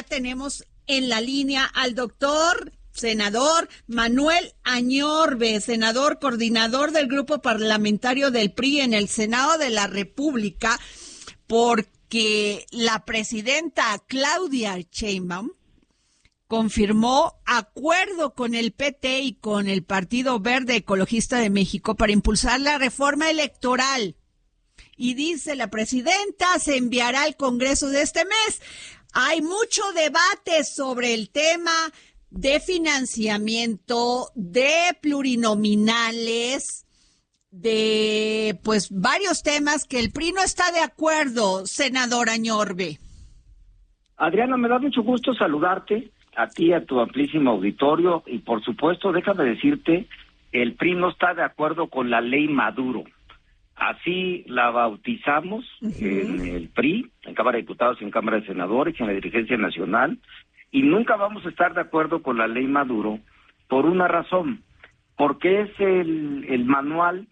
tenemos en la línea al doctor senador Manuel Añorbe, senador coordinador del grupo parlamentario del PRI en el Senado de la República, porque la presidenta Claudia Sheinbaum confirmó acuerdo con el PT y con el Partido Verde Ecologista de México para impulsar la reforma electoral. Y dice la presidenta, se enviará al Congreso de este mes. Hay mucho debate sobre el tema de financiamiento, de plurinominales, de pues varios temas que el PRI no está de acuerdo, senador Añorbe. Adriana, me da mucho gusto saludarte, a ti, a tu amplísimo auditorio, y por supuesto, déjame decirte, el PRI no está de acuerdo con la ley Maduro. Así la bautizamos en el PRI, en Cámara de Diputados y en Cámara de Senadores y en la dirigencia nacional, y nunca vamos a estar de acuerdo con la ley Maduro por una razón, porque es el manual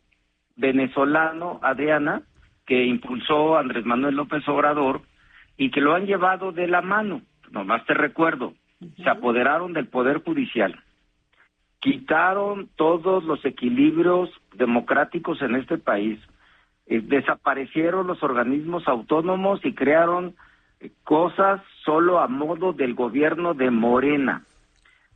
venezolano, Adriana, que impulsó Andrés Manuel López Obrador y que lo han llevado de la mano. Nomás te recuerdo, se apoderaron del Poder Judicial, quitaron todos los equilibrios democráticos en este país, desaparecieron los organismos autónomos y crearon cosas solo a modo del gobierno de Morena.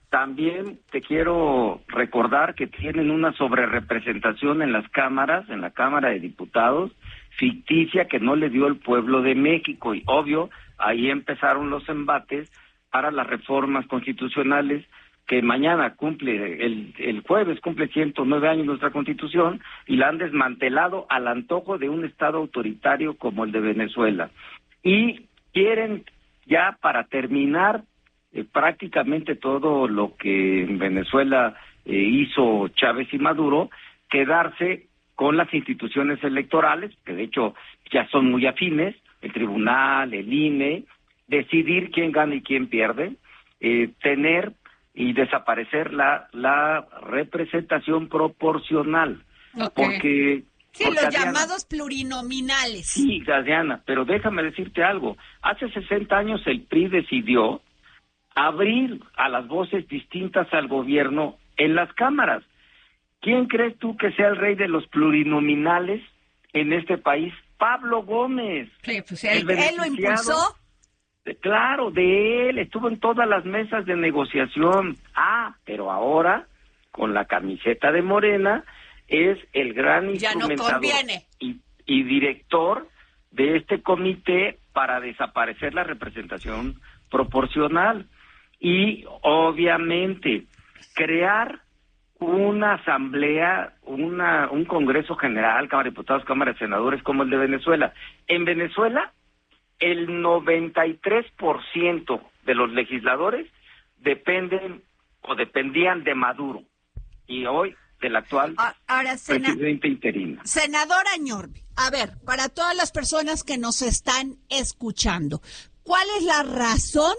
También te quiero recordar que tienen una sobrerepresentación en las cámaras, en la Cámara de Diputados, ficticia que no le dio el pueblo de México, y obvio, ahí empezaron los embates para las reformas constitucionales, que mañana cumple, el jueves cumple 109 años nuestra Constitución, y la han desmantelado al antojo de un Estado autoritario como el de Venezuela. Y quieren ya, para terminar prácticamente todo lo que en Venezuela hizo Chávez y Maduro, quedarse con las instituciones electorales, que de hecho ya son muy afines, el tribunal, el INE, decidir quién gana y quién pierde, tener y desaparecer la representación proporcional. Okay. Porque los Adriana, llamados plurinominales. Sí, Adriana, pero déjame decirte algo. Hace 60 años el PRI decidió abrir a las voces distintas al gobierno en las cámaras. ¿Quién crees tú que sea el rey de los plurinominales en este país? Pablo Gómez. Sí, pues él lo impulsó. Claro, de él, estuvo en todas las mesas de negociación. Pero ahora, con la camiseta de Morena, es el gran instrumentador y director de este comité para desaparecer la representación proporcional. Y obviamente crear una asamblea, un Congreso General, Cámara de Diputados, Cámara de Senadores, como el de Venezuela. En Venezuela, el 93% de los legisladores dependían de Maduro, y hoy del actual presidente interino. Senador Añorbe, a ver, para todas las personas que nos están escuchando, ¿cuál es la razón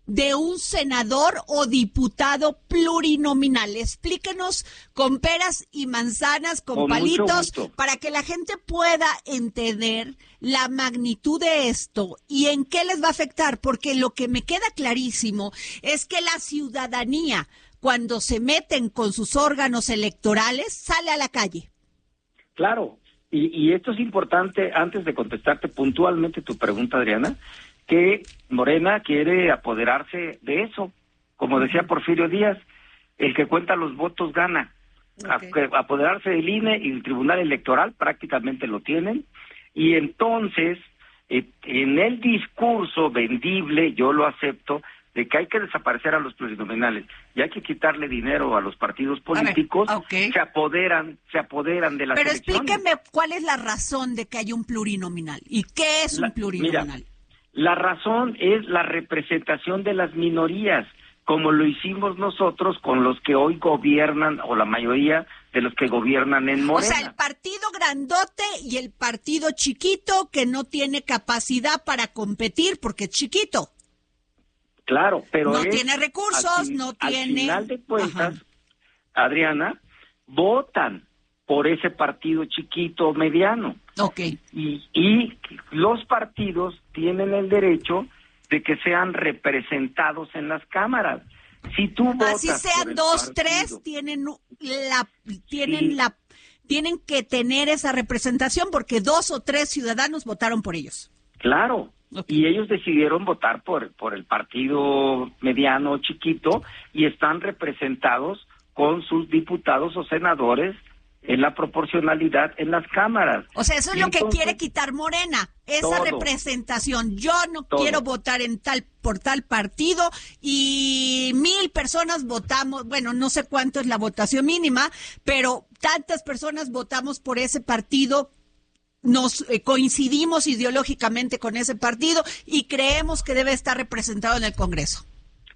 de un senador o diputado plurinominal? Explíquenos con peras y manzanas, con palitos, para que la gente pueda entender la magnitud de esto y en qué les va a afectar, porque lo que me queda clarísimo es que la ciudadanía, cuando se meten con sus órganos electorales, sale a la calle. Claro, y esto es importante, antes de contestarte puntualmente tu pregunta, Adriana, que Morena quiere apoderarse de eso. Como decía Porfirio Díaz, el que cuenta los votos gana. Okay. Apoderarse del INE y del Tribunal Electoral, prácticamente lo tienen, y entonces, en el discurso vendible, yo lo acepto, de que hay que desaparecer a los plurinominales y hay que quitarle dinero a los partidos políticos, se apoderan de las elecciones. Pero explíqueme cuál es la razón de que haya un plurinominal y qué es un plurinominal. Mira, la razón es la representación de las minorías, como lo hicimos nosotros con los que hoy gobiernan, o la mayoría de los que gobiernan en Morena. O sea, el partido grandote y el partido chiquito que no tiene capacidad para competir porque es chiquito. Claro, pero no tiene recursos, al final de cuentas, Adriana, votan por ese partido chiquito o mediano. Okay. Y los partidos tienen el derecho de que sean representados en las cámaras. Si tú votas así sean dos, tres, tienen que tener esa representación porque 2 o 3 ciudadanos votaron por ellos. Claro, okay. Y ellos decidieron votar por el partido mediano o chiquito y están representados con sus diputados o senadores en la proporcionalidad en las cámaras. O sea, eso es lo que quiere quitar Morena, esa representación. Yo no quiero votar por tal partido y 1,000 personas votamos, bueno, no sé cuánto es la votación mínima, pero tantas personas votamos por ese partido, nos coincidimos ideológicamente con ese partido y creemos que debe estar representado en el Congreso.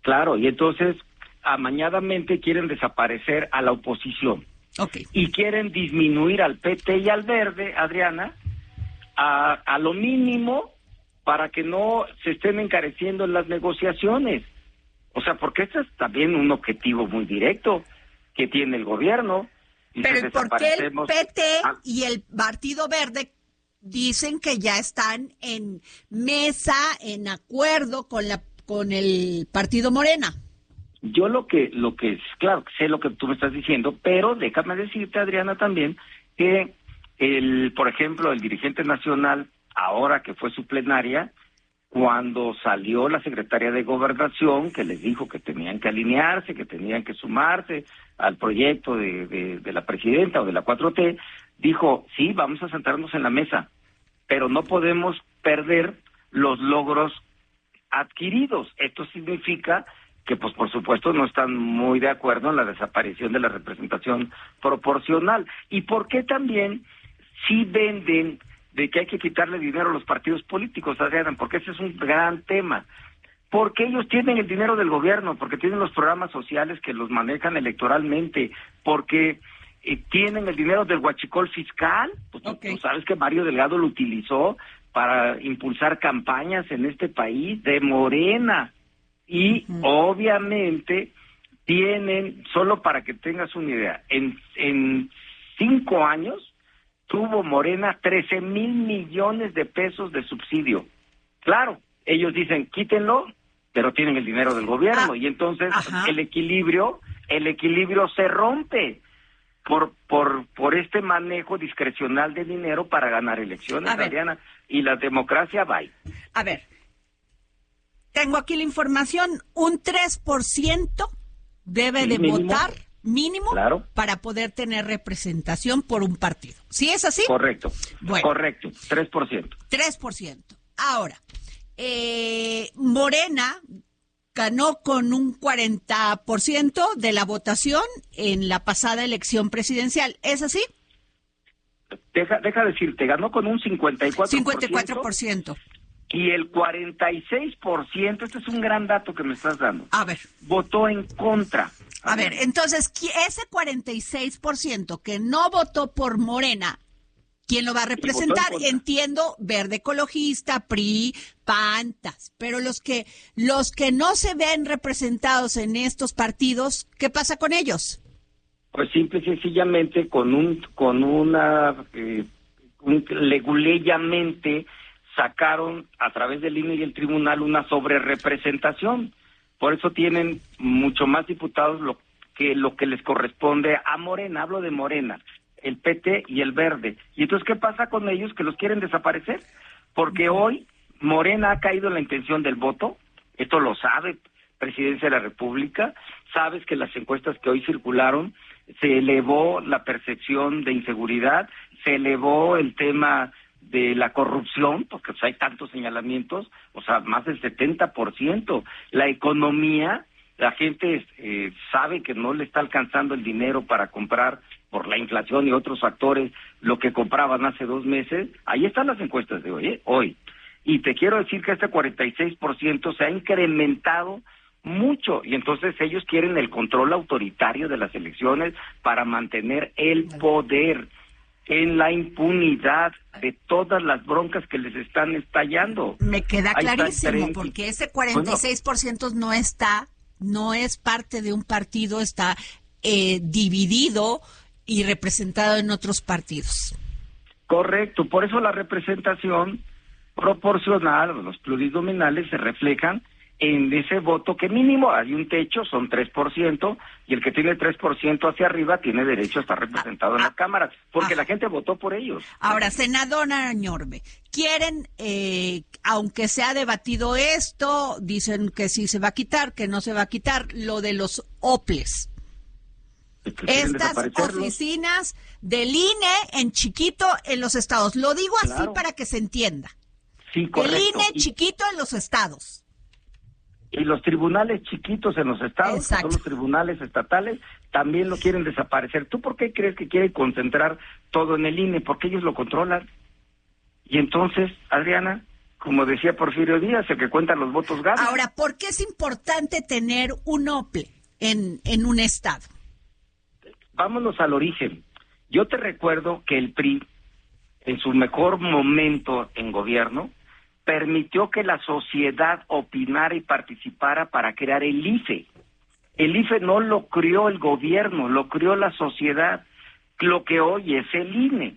Claro, y entonces amañadamente quieren desaparecer a la oposición. Okay. Y quieren disminuir al PT y al Verde, Adriana, a lo mínimo para que no se estén encareciendo en las negociaciones. O sea, porque este es también un objetivo muy directo que tiene el gobierno. Pero ¿por qué el PT y el Partido Verde dicen que ya están en mesa, en acuerdo con el Partido Morena? Yo lo que es, claro, sé lo que tú me estás diciendo, pero déjame decirte, Adriana, también que por ejemplo, el dirigente nacional, ahora que fue su plenaria, cuando salió la secretaria de Gobernación, que les dijo que tenían que alinearse, que tenían que sumarse al proyecto de la presidenta o de la 4T, dijo, sí, vamos a sentarnos en la mesa, pero no podemos perder los logros adquiridos. Esto significa que pues por supuesto no están muy de acuerdo en la desaparición de la representación proporcional. ¿Y por qué también sí venden de que hay que quitarle dinero a los partidos políticos, Adriana? Porque ese es un gran tema. Porque ellos tienen el dinero del gobierno, porque tienen los programas sociales que los manejan electoralmente, porque tienen el dinero del huachicol fiscal. Pues, okay. Tú sabes que Mario Delgado lo utilizó para impulsar campañas en este país de Morena. Y obviamente tienen, solo para que tengas una idea, en 5 años tuvo Morena 13,000 millones de pesos de subsidio. Claro, ellos dicen quítenlo, pero tienen el dinero del gobierno y entonces el equilibrio se rompe por este manejo discrecional de dinero para ganar elecciones, Adriana, y la democracia va. A ver. Tengo aquí la información, un 3% debe de votar mínimo para poder tener representación por un partido. ¿Sí es así? Correcto, bueno, correcto, 3%. 3%. Ahora, Morena ganó con un 40% de la votación en la pasada elección presidencial. ¿Es así? Deja decirte, ganó con un 54%. 54%. Y el 46%, este es un gran dato que me estás dando. A ver. Votó en contra. A ver, entonces, ese 46% que no votó por Morena, ¿quién lo va a representar? Entiendo, Verde Ecologista, PRI, PAN, pero los que no se ven representados en estos partidos, ¿qué pasa con ellos? Pues simple y sencillamente leguleyamente sacaron a través del INE y el tribunal una sobrerepresentación. Por eso tienen mucho más diputados lo que les corresponde a Morena. Hablo de Morena, el PT y el Verde. Y entonces, ¿qué pasa con ellos? Que los quieren desaparecer. Porque hoy Morena ha caído en la intención del voto. Esto lo sabe Presidencia de la República. Sabes que las encuestas que hoy circularon, se elevó la percepción de inseguridad, se elevó el tema de la corrupción, porque hay tantos señalamientos, o sea, más del 70%. La economía, la gente sabe que no le está alcanzando el dinero para comprar por la inflación y otros factores lo que compraban hace 2 meses. Ahí están las encuestas de hoy. Y te quiero decir que este 46% se ha incrementado mucho, y entonces ellos quieren el control autoritario de las elecciones para mantener el poder en la impunidad de todas las broncas que les están estallando. Me queda clarísimo, porque ese 46% no es parte de un partido, está dividido y representado en otros partidos. Correcto, por eso la representación proporcional, los plurinominales se reflejan en ese voto que mínimo hay un techo, son 3%, y el que tiene 3% hacia arriba tiene derecho a estar representado en la Cámara, porque la gente votó por ellos. Ahora, senador Añorbe, quieren, aunque se ha debatido esto, dicen que sí se va a quitar, que no se va a quitar, lo de los OPLES. Estas oficinas del INE en chiquito en los estados. Lo digo así para que se entienda. Sí, correcto. El INE chiquito en los estados. Y los tribunales chiquitos en los estados, que son los tribunales estatales, también lo quieren desaparecer. ¿Tú por qué crees que quieren concentrar todo en el INE? Porque ellos lo controlan. Y entonces, Adriana, como decía Porfirio Díaz, el que cuenta los votos gana. Ahora, ¿por qué es importante tener un OPLE en un estado? Vámonos al origen. Yo te recuerdo que el PRI, en su mejor momento en gobierno, permitió que la sociedad opinara y participara para crear el IFE. El IFE no lo creó el gobierno, lo creó la sociedad, lo que hoy es el INE.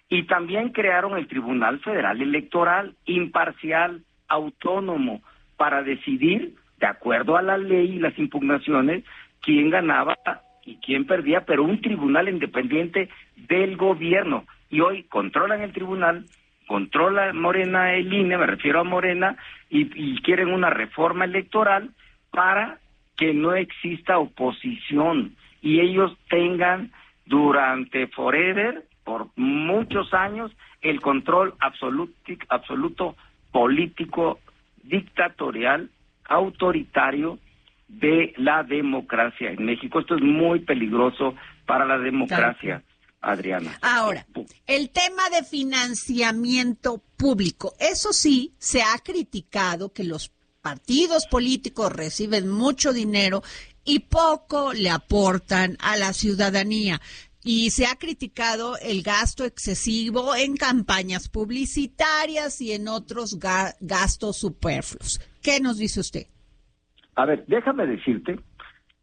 Y también crearon el Tribunal Federal Electoral, imparcial, autónomo, para decidir, de acuerdo a la ley y las impugnaciones, quién ganaba y quién perdía, pero un tribunal independiente del gobierno. Y hoy controlan el tribunal, controla Morena el INE, me refiero a Morena, y quieren una reforma electoral para que no exista oposición y ellos tengan durante forever, por muchos años, el control absoluto político, dictatorial, autoritario de la democracia en México. Esto es muy peligroso para la democracia, Adriana. Ahora, el tema de financiamiento público, eso sí, se ha criticado que los partidos políticos reciben mucho dinero y poco le aportan a la ciudadanía. Y se ha criticado el gasto excesivo en campañas publicitarias y en otros gastos superfluos. ¿Qué nos dice usted? A ver, déjame decirte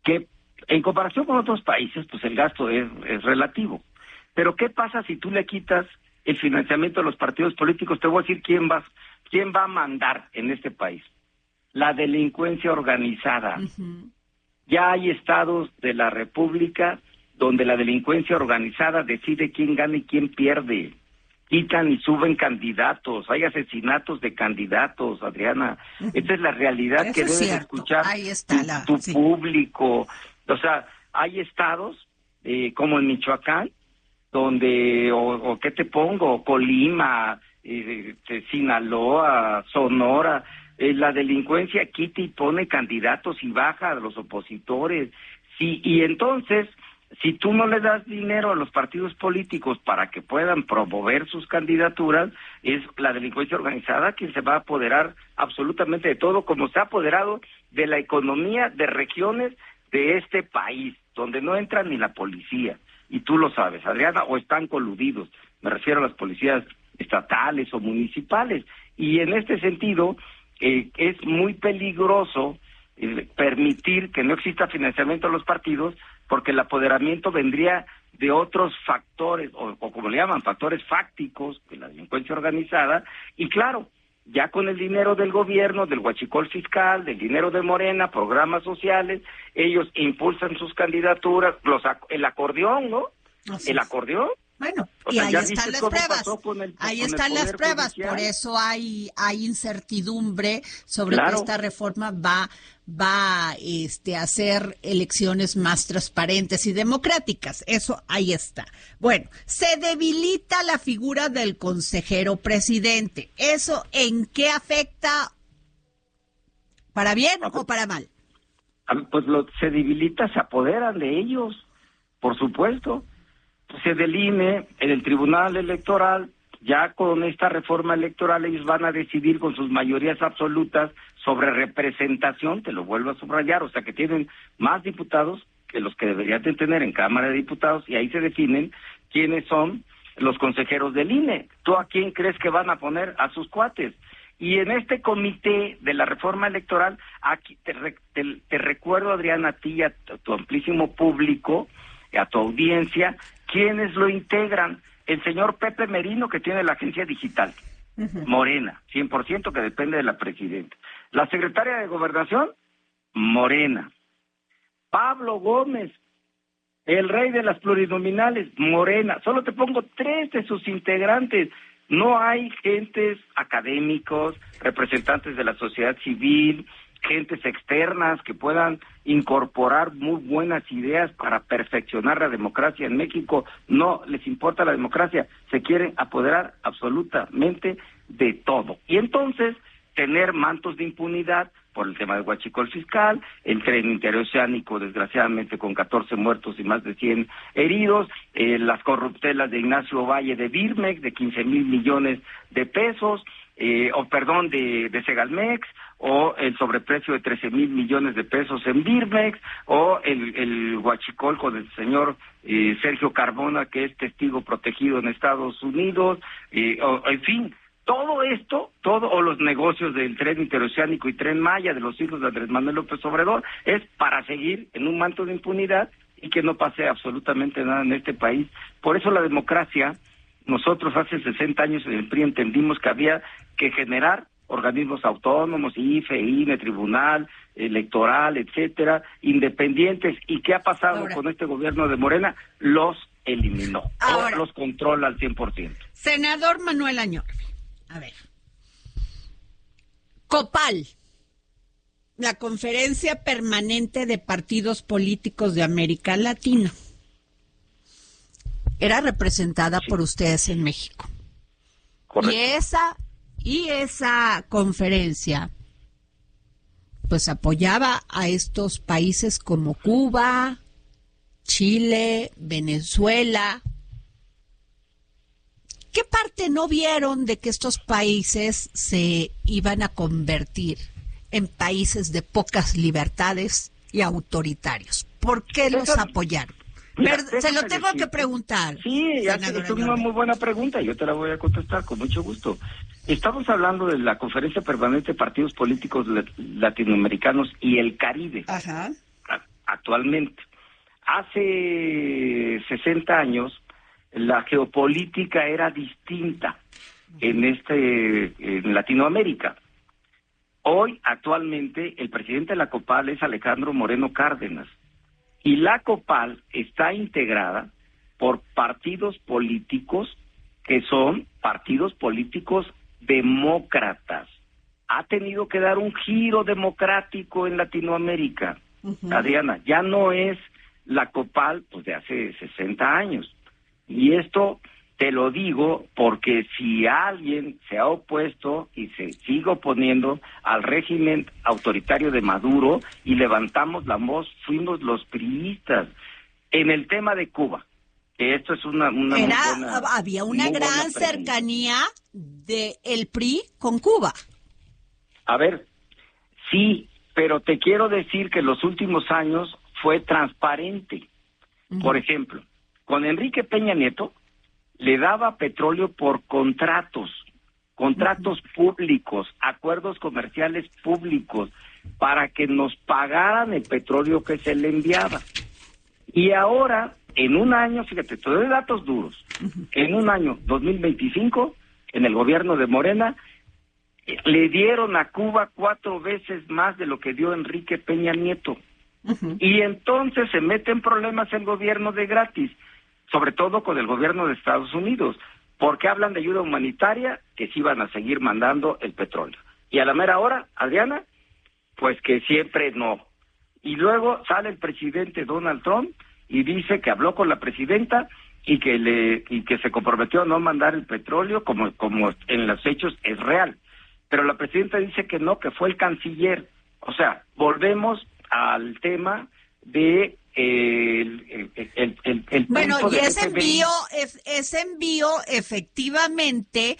que en comparación con otros países, pues el gasto es relativo. Pero ¿qué pasa si tú le quitas el financiamiento a los partidos políticos? Te voy a decir quién va a mandar en este país. La delincuencia organizada. Uh-huh. Ya hay estados de la República donde la delincuencia organizada decide quién gana y quién pierde. Quitan y suben candidatos, hay asesinatos de candidatos, Adriana. Uh-huh. Esta es la realidad. Eso que debes escuchar. Ahí está tu público. O sea, hay estados como en Michoacán, donde, o qué te pongo, Colima, Sinaloa, Sonora, la delincuencia quita y pone candidatos y baja a los opositores. Sí, y entonces, si tú no le das dinero a los partidos políticos para que puedan promover sus candidaturas, es la delincuencia organizada quien se va a apoderar absolutamente de todo, como se ha apoderado de la economía de regiones de este país, donde no entra ni la policía. Y tú lo sabes, Adriana, o están coludidos. Me refiero a las policías estatales o municipales. Y en este sentido, es muy peligroso permitir que no exista financiamiento a los partidos, porque el apoderamiento vendría de otros factores, o como le llaman, factores fácticos de la delincuencia organizada, y claro, ya con el dinero del gobierno, del huachicol fiscal, del dinero de Morena, programas sociales, ellos impulsan sus candidaturas, el acordeón, ¿no? El acordeón. Bueno, y ahí están las pruebas. Ahí están las pruebas, por eso hay incertidumbre sobre que esta reforma va a hacer elecciones más transparentes y democráticas. Eso ahí está. Bueno, se debilita la figura del consejero presidente. ¿Eso en qué afecta? ¿Para bien o para mal? Pues se debilita, se apoderan de ellos, por supuesto. Se deline en el Tribunal Electoral, ya con esta reforma electoral ellos van a decidir con sus mayorías absolutas sobre representación, te lo vuelvo a subrayar, o sea que tienen más diputados que los que deberían de tener en Cámara de Diputados, y ahí se definen quiénes son los consejeros del INE. ¿Tú a quién crees que van a poner? A sus cuates. Y en este comité de la reforma electoral, aquí te recuerdo, Adriana, a ti y a tu amplísimo público, a tu audiencia, ¿quiénes lo integran? El señor Pepe Merino, que tiene la agencia digital. Morena, 100% que depende de la presidenta. La secretaria de Gobernación, Morena. Pablo Gómez, el rey de las plurinominales, Morena. Solo te pongo 3 de sus integrantes. No hay gentes académicos, representantes de la sociedad civil, gentes externas que puedan incorporar muy buenas ideas para perfeccionar la democracia en México. No les importa la democracia, se quieren apoderar absolutamente de todo. Y entonces tener mantos de impunidad por el tema del huachicol fiscal, el tren interoceánico desgraciadamente con 14 muertos y más de 100 heridos, las corruptelas de Ignacio Valle de Birmex de 15,000 millones de pesos, de Segalmex, o el sobreprecio de 13,000 millones de pesos en Birmex, o el huachicol con el señor Sergio Carbona, que es testigo protegido en Estados Unidos, en fin, todo esto, o los negocios del tren interoceánico y Tren Maya de los hijos de Andrés Manuel López Obrador, es para seguir en un manto de impunidad y que no pase absolutamente nada en este país. Por eso la democracia, nosotros hace 60 años en el PRI entendimos que había que generar organismos autónomos, IFE, INE, Tribunal Electoral, etcétera, independientes. ¿Y qué ha pasado con este gobierno de Morena? Los eliminó, o los controla al 100%. Senador Manuel Añorbe, a ver. COPAL, la Conferencia Permanente de Partidos Políticos de América Latina, era representada por ustedes en México. Correcto. Y esa conferencia pues apoyaba a estos países como Cuba, Chile, Venezuela. ¿Qué parte no vieron de que estos países se iban a convertir en países de pocas libertades y autoritarios? ¿Por qué los apoyaron? Mira, se lo tengo que preguntar. Sí, es una muy buena pregunta, yo te la voy a contestar con mucho gusto. Estamos hablando de la Conferencia Permanente de Partidos Políticos Latinoamericanos y el Caribe. Ajá. Actualmente. Hace 60 años, la geopolítica era distinta en Latinoamérica. Hoy, actualmente, el presidente de la COPAL es Alejandro Moreno Cárdenas. Y la COPAL está integrada por partidos políticos que son partidos políticos demócratas. Ha tenido que dar un giro democrático en Latinoamérica. Adriana, ya no es la COPAL pues de hace 60 años. Y esto te lo digo porque si alguien se ha opuesto y se sigue oponiendo al régimen autoritario de Maduro y levantamos la voz, fuimos los priistas. En el tema de Cuba, que esto es había una gran cercanía del PRI con Cuba. A ver, sí, pero te quiero decir que en los últimos años fue transparente. Por ejemplo, con Enrique Peña Nieto le daba petróleo por contratos públicos, acuerdos comerciales públicos, para que nos pagaran el petróleo que se le enviaba. Y ahora, en un año, fíjate, te doy datos duros, en un año, 2025, en el gobierno de Morena, le dieron a Cuba 4 veces más de lo que dio Enrique Peña Nieto. Y entonces se mete en problemas el gobierno de gratis, sobre todo con el gobierno de Estados Unidos, porque hablan de ayuda humanitaria, que sí van a seguir mandando el petróleo. Y a la mera hora, Adriana, pues que siempre no. Y luego sale el presidente Donald Trump y dice que habló con la presidenta y que se comprometió a no mandar el petróleo, como en los hechos es real. Pero la presidenta dice que no, que fue el canciller. O sea, volvemos al tema de bueno, y ese envío efectivamente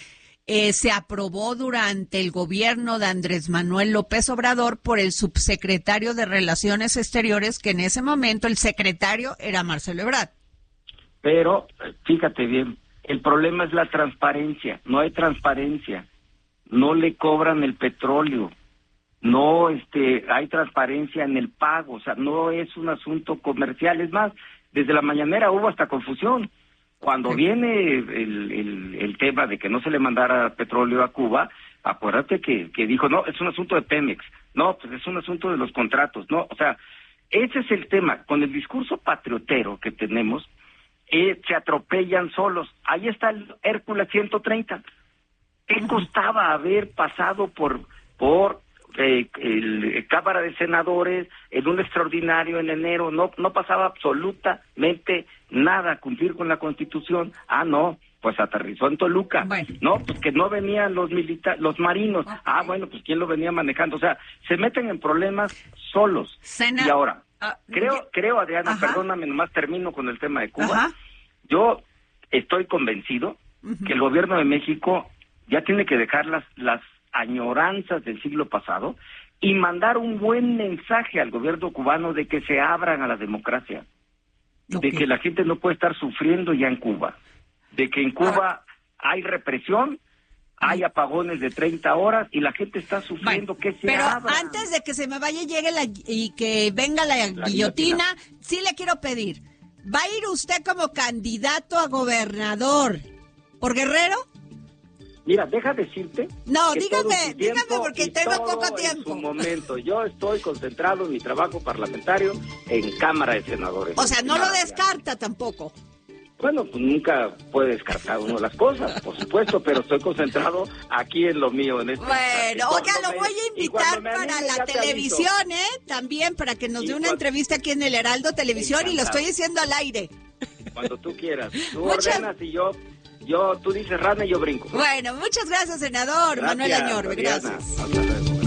se aprobó durante el gobierno de Andrés Manuel López Obrador por el subsecretario de Relaciones Exteriores, que en ese momento el secretario era Marcelo Ebrard. Pero fíjate bien, el problema es la transparencia. No hay transparencia, no le cobran el petróleo, no hay transparencia en el pago, o sea, no es un asunto comercial. Es más, desde la mañanera hubo hasta confusión, Cuando viene el tema de que no se le mandara petróleo a Cuba, acuérdate que dijo, no, es un asunto de Pemex, no, pues es un asunto de los contratos, no, o sea, ese es el tema. Con el discurso patriotero que tenemos, se atropellan solos. Ahí está el Hércules 130. ¿Qué costaba haber pasado por el Cámara de Senadores en un extraordinario en enero? No pasaba absolutamente nada, cumplir con la Constitución. No, pues aterrizó en Toluca. Bueno. No, pues que no venían los marinos. Okay. Bueno, pues quién lo venía manejando. O sea, se meten en problemas solos. Y ahora, creo, Adriana, perdóname, nomás termino con el tema de Cuba. Ajá. Yo estoy convencido que el gobierno de México ya tiene que dejar las añoranzas del siglo pasado y mandar un buen mensaje al gobierno cubano de que se abran a la democracia, de que la gente no puede estar sufriendo ya en Cuba, de que en Cuba hay represión, hay apagones de 30 horas y la gente está sufriendo. Que se abra. Pero antes de que se me vaya y que venga la guillotina, sí le quiero pedir, ¿va a ir usted como candidato a gobernador por Guerrero? Mira, deja decirte. No, dígame porque tengo poco tiempo. En su momento, yo estoy concentrado en mi trabajo parlamentario en Cámara de Senadores. O sea, no lo descarta tampoco. Bueno, pues nunca puede descartar uno las cosas, por supuesto, pero estoy concentrado aquí en lo mío. Bueno, oiga, lo voy a invitar para la televisión, también para que nos dé una entrevista aquí en el Heraldo Televisión y lo estoy diciendo al aire. Cuando tú quieras. Tú ordenas y tú dices rana y yo brinco. Bueno, muchas gracias, senador Manuel Añorbe. Gracias. Hasta luego.